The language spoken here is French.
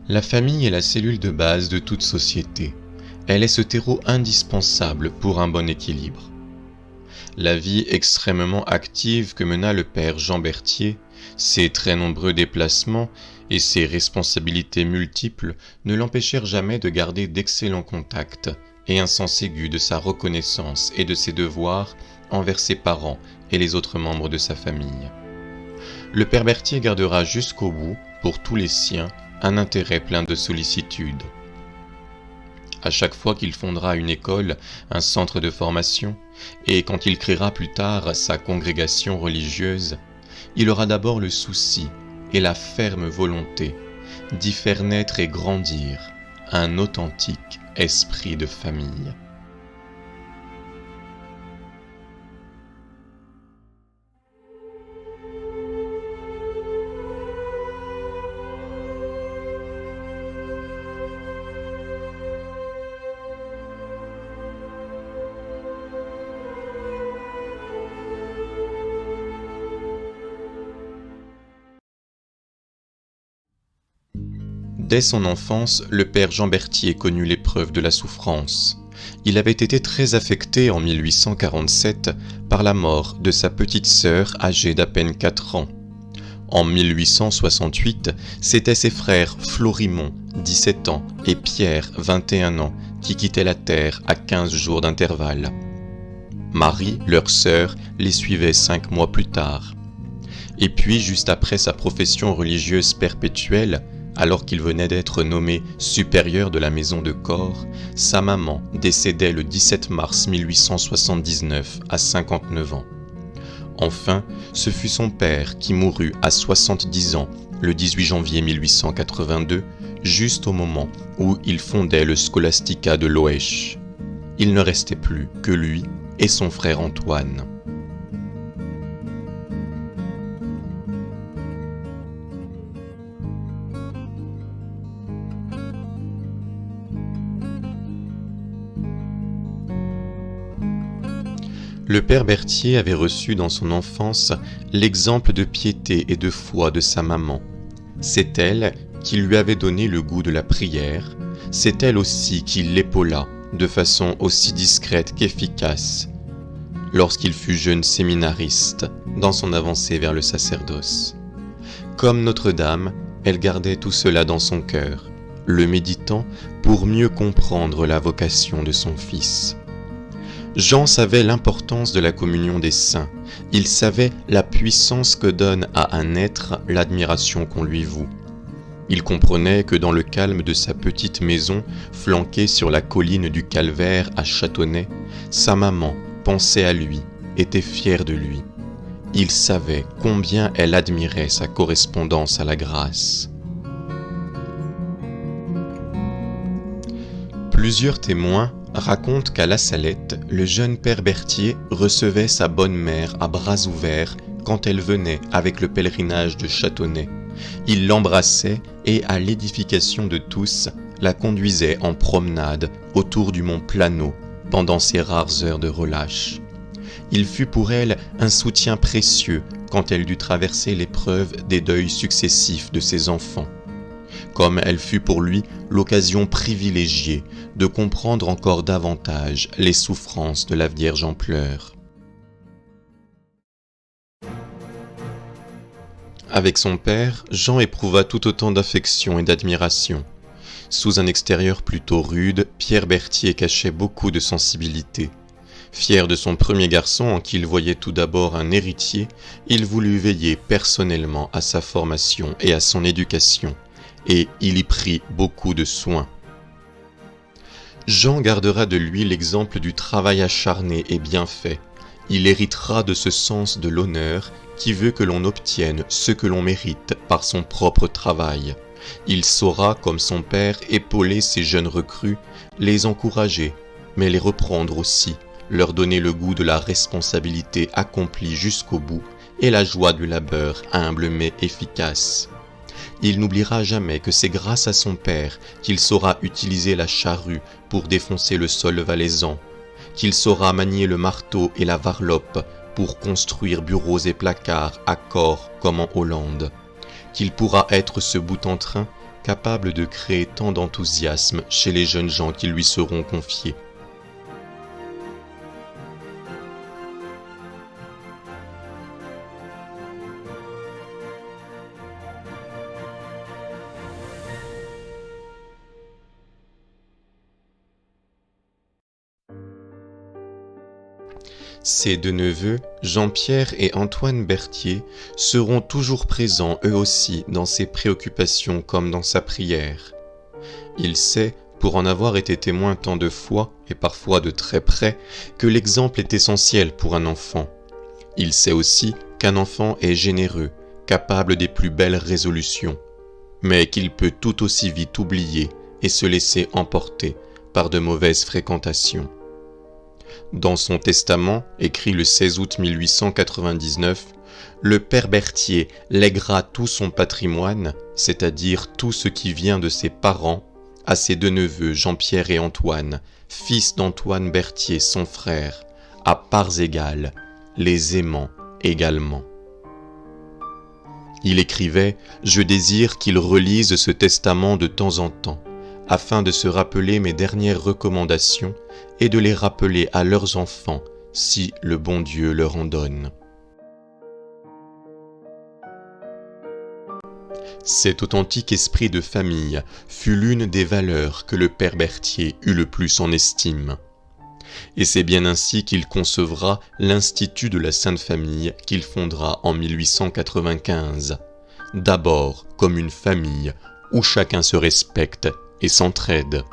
La famille est la cellule de base de toute société. Elle est ce terreau indispensable pour un bon équilibre. La vie extrêmement active que mena le père Jean Berthier, ses très nombreux déplacements et ses responsabilités multiples ne l'empêchèrent jamais de garder d'excellents contacts et un sens aigu de sa reconnaissance et de ses devoirs envers ses parents et les autres membres de sa famille. Le père Berthier gardera jusqu'au bout, pour tous les siens, un intérêt plein de sollicitude. À chaque fois qu'il fondera une école, un centre de formation, et quand il créera plus tard sa congrégation religieuse, il aura d'abord le souci et la ferme volonté d'y faire naître et grandir un authentique esprit de famille. Dès son enfance, le père Jean Berthier connut l'épreuve de la souffrance. Il avait été très affecté en 1847 par la mort de sa petite sœur âgée d'à peine 4 ans. En 1868, c'étaient ses frères Florimond, 17 ans, et Pierre, 21 ans, qui quittaient la terre à 15 jours d'intervalle. Marie, leur sœur, les suivait 5 mois plus tard. Et puis, juste après sa profession religieuse perpétuelle, alors qu'il venait d'être nommé supérieur de la maison de corps, sa maman décédait le 17 mars 1879 à 59 ans. Enfin, ce fut son père qui mourut à 70 ans le 18 janvier 1882, juste au moment où il fondait le Scholastica de Loèche. Il ne restait plus que lui et son frère Antoine. Le père Berthier avait reçu dans son enfance l'exemple de piété et de foi de sa maman. C'est elle qui lui avait donné le goût de la prière, c'est elle aussi qui l'épaula de façon aussi discrète qu'efficace lorsqu'il fut jeune séminariste dans son avancée vers le sacerdoce. Comme Notre-Dame, elle gardait tout cela dans son cœur, le méditant pour mieux comprendre la vocation de son fils. Jean savait l'importance de la communion des saints. Il savait la puissance que donne à un être l'admiration qu'on lui voue. Il comprenait que dans le calme de sa petite maison, flanquée sur la colline du Calvaire à Châtonnay, sa maman pensait à lui, était fière de lui. Il savait combien elle admirait sa correspondance à la grâce. Plusieurs témoins raconte qu'à La Salette, le jeune père Berthier recevait sa bonne mère à bras ouverts quand elle venait avec le pèlerinage de Châtonnay. Il l'embrassait et, à l'édification de tous, la conduisait en promenade autour du mont Plano pendant ses rares heures de relâche. Il fut pour elle un soutien précieux quand elle dut traverser l'épreuve des deuils successifs de ses enfants. Comme elle fut pour lui l'occasion privilégiée de comprendre encore davantage les souffrances de la Vierge en pleurs. Avec son père, Jean éprouva tout autant d'affection et d'admiration. Sous un extérieur plutôt rude, Pierre Berthier cachait beaucoup de sensibilité. Fier de son premier garçon en qui il voyait tout d'abord un héritier, il voulut veiller personnellement à sa formation et à son éducation. Et il y prit beaucoup de soin. Jean gardera de lui l'exemple du travail acharné et bien fait. Il héritera de ce sens de l'honneur qui veut que l'on obtienne ce que l'on mérite par son propre travail. Il saura, comme son père, épauler ses jeunes recrues, les encourager, mais les reprendre aussi, leur donner le goût de la responsabilité accomplie jusqu'au bout et la joie du labeur humble mais efficace. Il n'oubliera jamais que c'est grâce à son père qu'il saura utiliser la charrue pour défoncer le sol valaisan, qu'il saura manier le marteau et la varlope pour construire bureaux et placards à corps comme en Hollande, qu'il pourra être ce bout en train capable de créer tant d'enthousiasme chez les jeunes gens qui lui seront confiés. Ses deux neveux, Jean-Pierre et Antoine Berthier, seront toujours présents eux aussi dans ses préoccupations comme dans sa prière. Il sait, pour en avoir été témoin tant de fois, et parfois de très près, que l'exemple est essentiel pour un enfant. Il sait aussi qu'un enfant est généreux, capable des plus belles résolutions, mais qu'il peut tout aussi vite oublier et se laisser emporter par de mauvaises fréquentations. Dans son testament, écrit le 16 août 1899, le père Berthier lèguera tout son patrimoine, c'est-à-dire tout ce qui vient de ses parents, à ses deux neveux Jean-Pierre et Antoine, fils d'Antoine Berthier, son frère, à parts égales, les aimant également. Il écrivait « Je désire qu'ils relisent ce testament de temps en temps, afin de se rappeler mes dernières recommandations et de les rappeler à leurs enfants, si le bon Dieu leur en donne. » Cet authentique esprit de famille fut l'une des valeurs que le père Berthier eut le plus en estime. Et c'est bien ainsi qu'il concevra l'Institut de la Sainte Famille qu'il fondera en 1895, d'abord comme une famille où chacun se respecte et s'entraide.